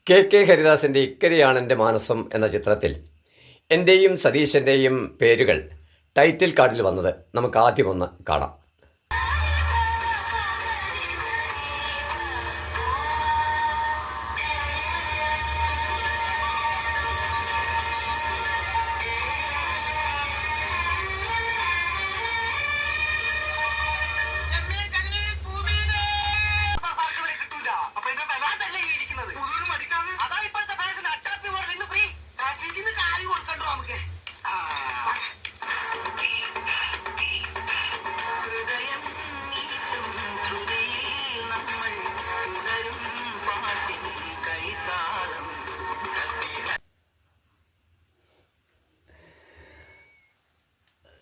K ഹരിദാസിൻ്റെ ഇക്കരയാണെൻ്റെ മാനസം എന്ന ചിത്രത്തിൽ എൻ്റെയും സതീശൻ്റെയും പേരുകൾ ടൈറ്റിൽ കാർഡിൽ വന്നത് നമുക്ക് ആദ്യമൊന്ന് കാണാം.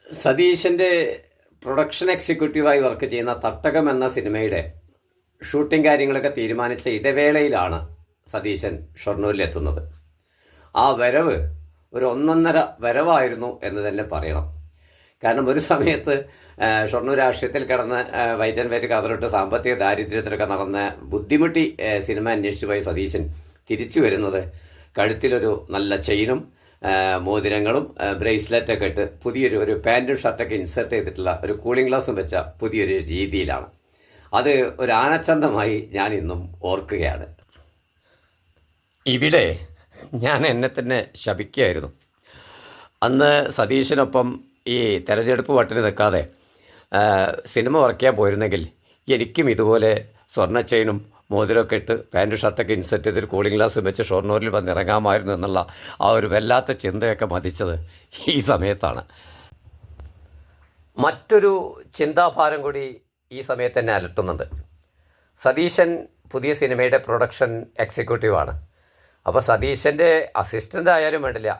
സതീശൻ്റെ പ്രൊഡക്ഷൻ എക്സിക്യൂട്ടീവായി വർക്ക് ചെയ്യുന്ന തട്ടകം എന്ന സിനിമയുടെ ഷൂട്ടിംഗ് കാര്യങ്ങളൊക്കെ തീരുമാനിച്ച ഇടവേളയിലാണ് സതീശൻ ഷൊർണൂരിലെത്തുന്നത്. ആ വരവ് ഒരു ഒന്നൊന്നര വരവായിരുന്നു എന്ന് തന്നെ പറയണം. കാരണം ഒരു സമയത്ത് ഷൊർണൂർ രാഷ്ട്രീയത്തിൽ കിടന്ന് വൈറ്റ് ആൻഡ് വൈറ്റ് കതറിട്ട് സാമ്പത്തിക ദാരിദ്ര്യത്തിലൊക്കെ നടന്ന ബുദ്ധിമുട്ടി സിനിമ അന്വേഷിച്ചു പോയ സതീശൻ തിരിച്ചു വരുന്നത് കഴുത്തിലൊരു നല്ല ചെയിനും മോതിരങ്ങളും ബ്രേസ്ലെറ്റൊക്കെ ഇട്ട് പുതിയൊരു പാൻറ്റും ഷർട്ടൊക്കെ ഇൻസേർട്ട് ചെയ്തിട്ടുള്ള ഒരു കൂളിംഗ് ഗ്ലാസും വെച്ച പുതിയൊരു രീതിയിലാണ്. അത് ഒരു ആനച്ചന്തമായി ഞാൻ ഇന്നും ഓർക്കുകയാണ്. ഇവിടെ ഞാൻ എന്നെ തന്നെ ശപിക്കുകയായിരുന്നു. അന്ന് സതീശനൊപ്പം ഈ തെരഞ്ഞെടുപ്പ് വട്ടിന് നിൽക്കാതെ സിനിമ വർക്ക് ചെയ്യാൻ പോയിരുന്നെങ്കിൽ എനിക്കും ഇതുപോലെ സ്വർണ്ണ ചെയിനും മോതിരമൊക്കെ ഇട്ട് പാൻറ്റ് ഷർട്ടൊക്കെ ഇൻസെർട്ട് ചെയ്തൊരു കൂളിംഗ് ഗ്ലാസ് വെച്ച് ഷൊർണൂരിൽ വന്നിറങ്ങാമായിരുന്നു എന്നുള്ള ആ ഒരു വല്ലാത്ത ചിന്തയൊക്കെ മതിച്ചത് ഈ സമയത്താണ്. മറ്റൊരു ചിന്താഭാരം കൂടി ഈ സമയത്ത് തന്നെ അലട്ടുന്നുണ്ട്. സതീശൻ പുതിയ സിനിമയുടെ പ്രൊഡക്ഷൻ എക്സിക്യൂട്ടീവാണ്. അപ്പോൾ സതീശൻ്റെ അസിസ്റ്റൻ്റ് ആയാലും വേണ്ടില്ല,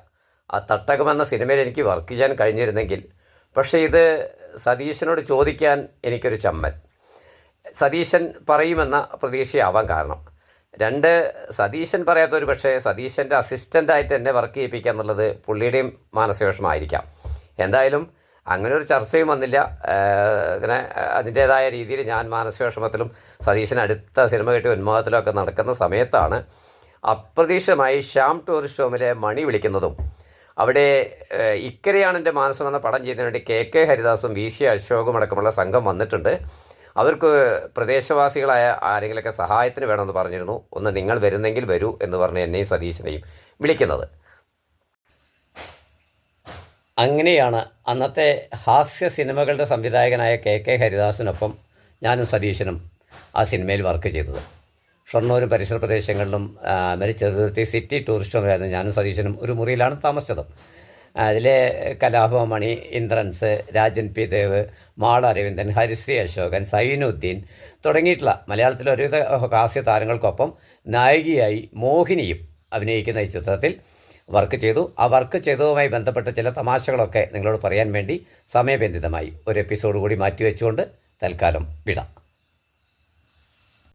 ആ തട്ടകമെന്ന സിനിമയിൽ എനിക്ക് വർക്ക് ചെയ്യാൻ കഴിഞ്ഞിരുന്നെങ്കിൽ. പക്ഷേ ഇത് സതീശനോട് ചോദിക്കാൻ എനിക്കൊരു ചമ്മൽ. സതീശൻ പറയുമെന്ന പ്രതീക്ഷയാവാൻ കാരണം രണ്ട്, സതീശൻ പറയാത്തൊരു പക്ഷേ സതീശൻ്റെ അസിസ്റ്റൻ്റായിട്ട് എന്നെ വർക്ക് ചെയ്യിപ്പിക്കുക എന്നുള്ളത് പുള്ളിയുടെയും മാനസികവിഷമായിരിക്കാം. എന്തായാലും അങ്ങനെ ഒരു ചർച്ചയും വന്നില്ല. ഇങ്ങനെ അതിൻ്റേതായ രീതിയിൽ ഞാൻ മാനസികവിഷമത്തിലും സതീശൻ അടുത്ത സിനിമ കിട്ടിയ ഉന്മാദത്തിലും ഒക്കെ നടക്കുന്ന സമയത്താണ് അപ്രതീക്ഷിതമായി ശ്യാം ടൂറിസ്റ്റ് ഹോമിലെ മണി വിളിക്കുന്നതും അവിടെ ഇക്കരയാണെൻ്റെ മാനസം എന്ന പടം ചെയ്യുന്നതിന് വേണ്ടി കെ ഹരിദാസും വി സി അശോകും അടക്കമുള്ള സംഘം വന്നിട്ടുണ്ട്. അവർക്ക് പ്രദേശവാസികളായ ആരെങ്കിലുമൊക്കെ സഹായത്തിന് വേണമെന്ന് പറഞ്ഞിരുന്നു. ഒന്ന് നിങ്ങൾ വരുന്നെങ്കിൽ വരൂ എന്ന് പറഞ്ഞ് എന്നെയും സതീശനെയും വിളിക്കുന്നത്. അങ്ങനെയാണ് അന്നത്തെ ഹാസ്യ സിനിമകളുടെ സംവിധായകനായ കെ ഹരിദാസിനൊപ്പം ഞാനും സതീശനും ആ സിനിമയിൽ വർക്ക് ചെയ്തത്. ഷൊർണൂരും പരിസര പ്രദേശങ്ങളിലും ചെറുതുരുത്തി സിറ്റി ടൂറിസ്റ്റ് ഹോമിലായിരുന്നു ഞാനും സതീശനും ഒരു മുറിയിലാണ് താമസിച്ചത്. അതിലെ കലാഭമണി, ഇന്ദ്രൻസ്, രാജൻ പി ദേവ്, മാള അരവിന്ദൻ, ഹരിശ്രീ അശോകൻ, സൈനുദ്ദീൻ തുടങ്ങിയിട്ടുള്ള മലയാളത്തിലെ ഒരുവിധ ഹാസ്യ താരങ്ങൾക്കൊപ്പം നായികയായി മോഹിനിയും അഭിനയിക്കുന്ന ഈ ചിത്രത്തിൽ വർക്ക് ചെയ്തു. ആ വർക്ക് ചെയ്തതുമായി ബന്ധപ്പെട്ട ചില തമാശകളൊക്കെ നിങ്ങളോട് പറയാൻ വേണ്ടി സമയബന്ധിതമായി ഒരു എപ്പിസോഡ് കൂടി മാറ്റിവെച്ചുകൊണ്ട് തൽക്കാലം വിടാം.